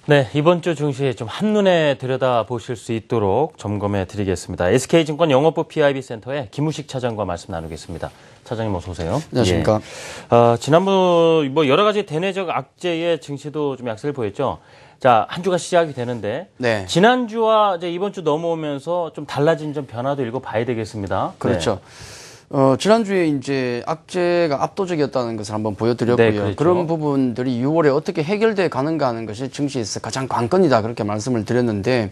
네, 이번 주 증시에 좀 한눈에 들여다보실 수 있도록 점검해 드리겠습니다. SK증권 영업부 PIB센터의 김우식 차장과 말씀 나누겠습니다. 차장님 어서 오세요. 안녕하십니까. 예. 지난번 여러 가지 대내적 악재의 증시도 좀 약세를 보였죠. 자, 한 주가 시작이 되는데 네. 지난주와 이제 이번 주 넘어오면서 좀 달라진 좀 변화도 읽어봐야 되겠습니다. 그렇죠. 네. 지난주에 이제 악재가 압도적이었다는 것을 한번 보여드렸고요. 네, 그렇죠. 그런 부분들이 6월에 어떻게 해결돼 가는가 하는 것이 증시에서 가장 관건이다 그렇게 말씀을 드렸는데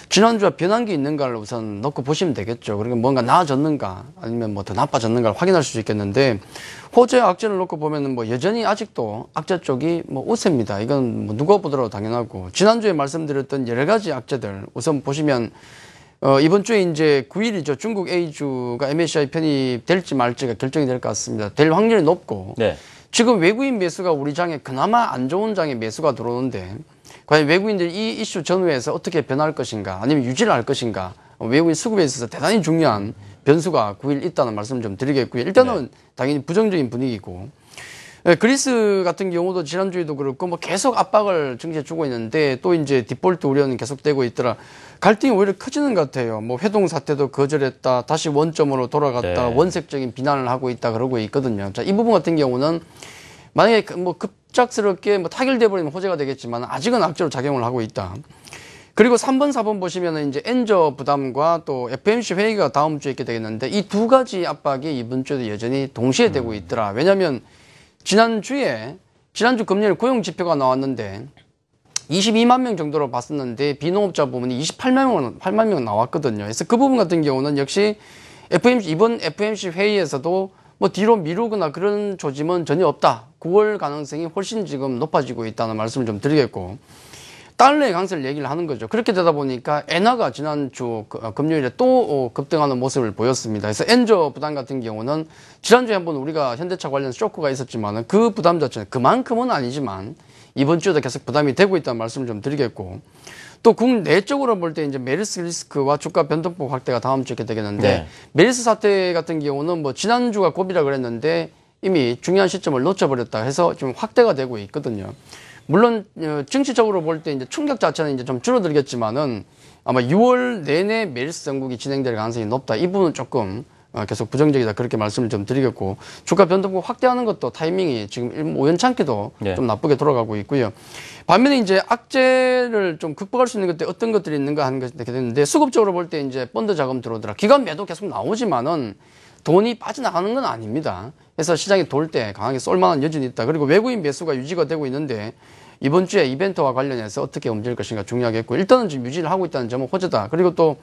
지난주와 변한 게 있는가를 우선 놓고 보시면 되겠죠. 그리고 뭔가 나아졌는가 아니면 뭐 더 나빠졌는가를 확인할 수 있겠는데 호재 악재를 놓고 보면은 뭐 여전히 아직도 악재 쪽이 뭐 우세입니다. 이건 뭐 누가 보더라도 당연하고 지난주에 말씀드렸던 여러 가지 악재들 우선 보시면 이번 주에 이제 9일이죠. 중국 A주가 MSCI 편입될지 말지가 결정이 될 것 같습니다. 될 확률이 높고. 네. 지금 외국인 매수가 우리 장에 그나마 안 좋은 장에 매수가 들어오는데 과연 외국인들이 이 이슈 전후에서 어떻게 변할 것인가 아니면 유지를 할 것인가 외국인 수급에 있어서 대단히 중요한 변수가 9일 있다는 말씀 좀 드리겠고요. 일단은 네. 당연히 부정적인 분위기고 그리스 같은 경우도 지난주에도 그렇고 뭐 계속 압박을 증시에 주고 있는데 또 이제 디폴트 우려는 계속되고 있더라. 갈등이 오히려 커지는 것 같아요. 뭐 회동 사태도 거절했다. 다시 원점으로 돌아갔다. 네. 원색적인 비난을 하고 있다. 그러고 있거든요. 자, 이 부분 같은 경우는 만약에 뭐 급작스럽게 뭐 타결돼 버리면 호재가 되겠지만 아직은 악재로 작용을 하고 있다. 그리고 3번, 4번 보시면은 이제 엔저 부담과 또 FOMC 회의가 다음 주에 있게 되겠는데 이 두 가지 압박이 이번 주에도 여전히 동시에 되고 있더라. 왜냐하면 지난주 금요일 고용 지표가 나왔는데 22만 명 정도로 봤었는데 비농업자 부분이 8만 명 나왔거든요. 그래서 그 부분 같은 경우는 역시 이번 FOMC 회의에서도 뭐 뒤로 미루거나 그런 조짐은 전혀 없다. 9월 가능성이 훨씬 지금 높아지고 있다는 말씀을 좀 드리겠고 달러의 강세를 얘기를 하는 거죠. 그렇게 되다 보니까 엔화가 지난주 금요일에 또 급등하는 모습을 보였습니다. 그래서 엔저 부담 같은 경우는 지난주에 한번 우리가 현대차 관련 쇼크가 있었지만 그 부담 자체는 그만큼은 아니지만 이번 주에도 계속 부담이 되고 있다는 말씀을 좀 드리겠고 또 국내적으로 볼 때 이제 메르스 리스크와 주가 변동폭 확대가 다음 주에 있게 되겠는데 네. 메르스 사태 같은 경우는 뭐 지난주가 고비라 그랬는데 이미 중요한 시점을 놓쳐버렸다 해서 좀 확대가 되고 있거든요. 물론 정치적으로 볼 때 이제 충격 자체는 이제 좀 줄어들겠지만은 아마 6월 내내 메르스 전국이 진행될 가능성이 높다. 이 부분은 조금 계속 부정적이다. 그렇게 말씀을 좀 드리겠고 주가 변동폭 확대하는 것도 타이밍이 지금 우연찮게도 네. 좀 나쁘게 돌아가고 있고요. 반면에 이제 악재를 좀 극복할 수 있는 것들 어떤 것들이 있는가 하는 것이 되는데 수급적으로 볼 때 이제 펀드 자금 들어오더라. 기관 매도 계속 나오지만은 돈이 빠져나가는 건 아닙니다. 그래서 시장이 돌 때 강하게 쏠만한 여전히 있다. 그리고 외국인 매수가 유지가 되고 있는데 이번 주에 이벤트와 관련해서 어떻게 움직일 것인가 중요하겠고 일단은 지금 유지를 하고 있다는 점은 호재다. 그리고 또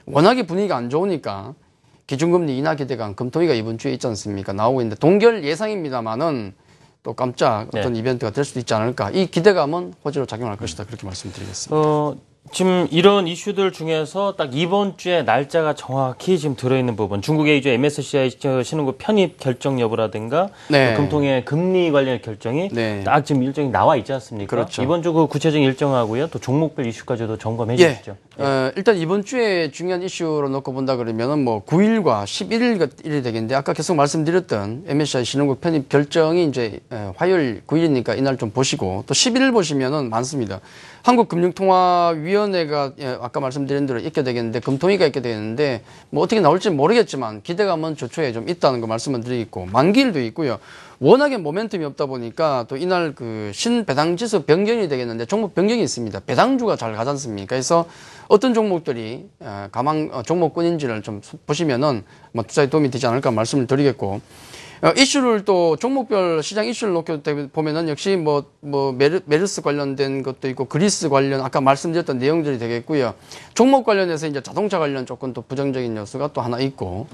워낙에 분위기가 안 좋으니까 기준금리 인하 기대감 금토위가 이번 주에 있지 않습니까? 나오고 있는데 동결 예상입니다만은 또 깜짝 어떤 네. 이벤트가 될 수도 있지 않을까. 이 기대감은 호재로 작용할 것이다. 그렇게 말씀드리겠습니다. 지금 이런 이슈들 중에서 딱 이번 주에 날짜가 정확히 지금 들어있는 부분, 중국 A주 MSCI 신흥국 편입 결정 여부라든가 네. 금통의 금리 관련 결정이 네. 딱 지금 일정이 나와 있지 않습니까? 그렇죠. 이번 주 그 구체적인 일정하고요, 또 종목별 이슈까지도 점검해 주시죠. 일단 이번 주에 중요한 이슈로 놓고 본다 그러면은 뭐 9일과 11일이 되겠는데 아까 계속 말씀드렸던 MSCI 신흥국 편입 결정이 이제 화요일 9일이니까 이날 좀 보시고 또 11일 보시면은 많습니다. 한국금융통화위원회가 아까 말씀드린 대로 있게 되겠는데 금통위가 있게 되겠는데 뭐 어떻게 나올지 모르겠지만 기대감은 조초에 좀 있다는 거 말씀을 드리겠고 만기일도 있고요. 워낙에 모멘텀이 없다 보니까 또 이날 그 신배당지수 변경이 되겠는데 종목 변경이 있습니다. 배당주가 잘 가지 않습니까? 그래서 어떤 종목들이 종목군인지를 좀 보시면은 뭐 투자에 도움이 되지 않을까 말씀을 드리겠고 이슈를 또 종목별 시장 이슈를 놓고 보면은 역시 메르스 관련된 것도 있고 그리스 관련 아까 말씀드렸던 내용들이 되겠고요. 종목 관련해서 이제 자동차 관련 조금 또 부정적인 요소가 또 하나 있고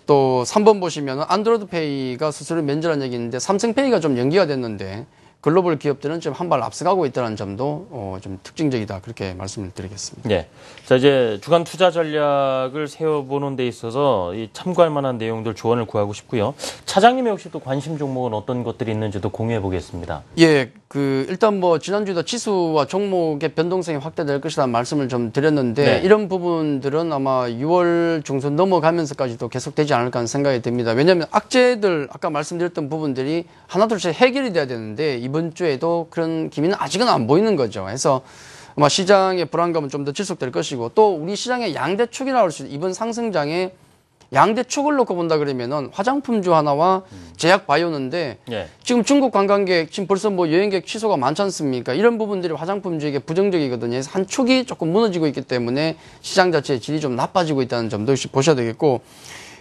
또 3번 보시면은 안드로이드 페이가 수수료 면제라는 얘기 있는데 삼성페이가 좀 연기가 됐는데 글로벌 기업들은 좀 한 발 앞서가고 있다는 점도 좀 특징적이다. 그렇게 말씀을 드리겠습니다. 네. 자, 이제 주간 투자 전략을 세워보는 데 있어서 이 참고할 만한 내용들 조언을 구하고 싶고요. 차장님의 혹시 또 관심 종목은 어떤 것들이 있는지도 공유해 보겠습니다. 예, 일단 뭐 지난주에도 지수와 종목의 변동성이 확대될 것이라는 말씀을 좀 드렸는데 네. 이런 부분들은 아마 6월 중순 넘어가면서까지도 계속되지 않을까 하는 생각이 듭니다. 왜냐하면 악재들 아까 말씀드렸던 부분들이 하나둘씩 해결이 돼야 되는데 이번 주에도 그런 기미는 아직은 안 보이는 거죠. 그래서 아마 시장의 불안감은 좀 더 지속될 것이고 또 우리 시장의 양대축이라고 할 수 있는 이번 상승장에 양대축을 놓고 본다 그러면은 화장품주 하나와 제약 바이오는데 예. 지금 중국 관광객 지금 벌써 뭐 여행객 취소가 많지 않습니까? 이런 부분들이 화장품주에게 부정적이거든요. 그래서 한 축이 조금 무너지고 있기 때문에 시장 자체의 질이 좀 나빠지고 있다는 점도 역시 보셔야 되겠고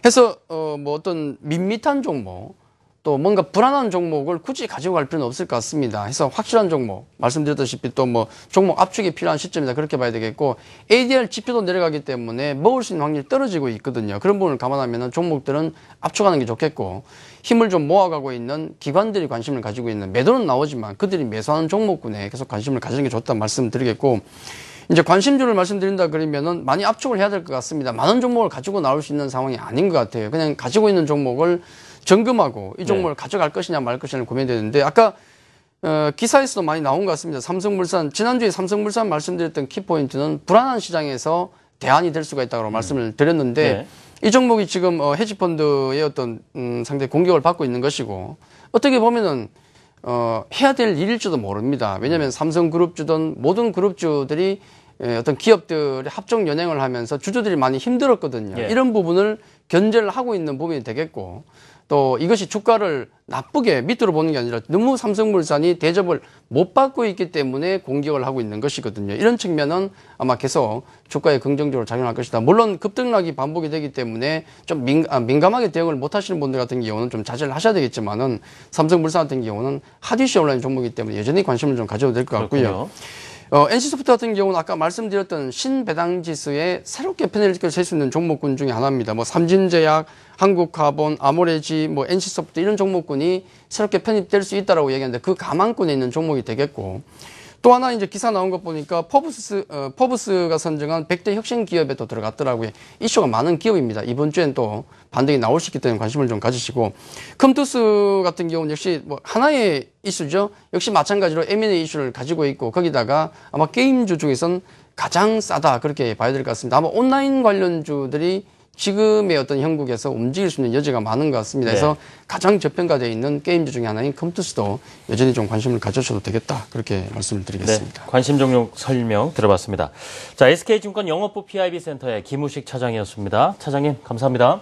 해서 뭐 어떤 밋밋한 종목 또 뭔가 불안한 종목을 굳이 가지고 갈 필요는 없을 것 같습니다. 해서 확실한 종목, 말씀드렸다시피 또 뭐 종목 압축이 필요한 시점이다. 그렇게 봐야 되겠고, ADR 지표도 내려가기 때문에 먹을 수 있는 확률이 떨어지고 있거든요. 그런 부분을 감안하면 종목들은 압축하는 게 좋겠고, 힘을 좀 모아가고 있는 기관들이 관심을 가지고 있는 매도는 나오지만 그들이 매수하는 종목군에 계속 관심을 가지는 게 좋다는 말씀 드리겠고, 이제 관심주를 말씀드린다 그러면은 많이 압축을 해야 될 것 같습니다. 많은 종목을 가지고 나올 수 있는 상황이 아닌 것 같아요. 그냥 가지고 있는 종목을 점검하고 이 종목을 가져갈 것이냐 말 것이냐를 고민되는데 아까 기사에서도 많이 나온 것 같습니다. 삼성물산 지난주에 삼성물산 말씀드렸던 키포인트는 불안한 시장에서 대안이 될 수가 있다고 말씀을 드렸는데 이 종목이 지금 헤지펀드의 어떤 상당히 공격을 받고 있는 것이고 어떻게 보면은 해야 될 일일지도 모릅니다. 왜냐하면 삼성그룹주든 모든 그룹주들이 어떤 기업들이 합종 연행을 하면서 주주들이 많이 힘들었거든요. 이런 부분을 견제를 하고 있는 부분이 되겠고 또 이것이 주가를 나쁘게 밑으로 보는 게 아니라 너무 삼성물산이 대접을 못 받고 있기 때문에 공격을 하고 있는 것이거든요. 이런 측면은 아마 계속 주가에 긍정적으로 작용할 것이다. 물론 급등락이 반복이 되기 때문에 좀 민감하게 대응을 못 하시는 분들 같은 경우는 좀 자제를 하셔야 되겠지만은 삼성물산 같은 경우는 핫이슈 온라인 종목이기 때문에 여전히 관심을 좀 가져도 될 것 같고요. NC소프트 같은 경우는 아까 말씀드렸던 신배당지수에 새롭게 편입을 셀 수 있는 종목군 중에 하나입니다. 뭐 삼진제약, 한국카본, 아모레지, 뭐 NC소프트 이런 종목군이 새롭게 편입될 수 있다라고 얘기하는데 그 가망권에 있는 종목이 되겠고 또 하나 이제 기사 나온 것 보니까 포브스가 선정한 100대 혁신 기업에 또 들어갔더라고요. 이슈가 많은 기업입니다. 이번 주엔 또 반등이 나올 수 있기 때문에 관심을 좀 가지시고 컴투스 같은 경우는 역시 뭐 하나의 이슈죠. 역시 마찬가지로 M&A 이슈를 가지고 있고 거기다가 아마 게임주 중에선 가장 싸다 그렇게 봐야 될 것 같습니다. 아마 온라인 관련주들이 지금의 어떤 형국에서 움직일 수 있는 여지가 많은 것 같습니다. 그래서 가장 저평가되어 있는 게임주 중에 하나인 컴투스도 여전히 좀 관심을 가져셔도 되겠다. 그렇게 말씀을 드리겠습니다. 관심 종목 설명 들어봤습니다. 자, SK증권 영업부 PIB 센터의 김우식 차장이었습니다. 차장님, 감사합니다.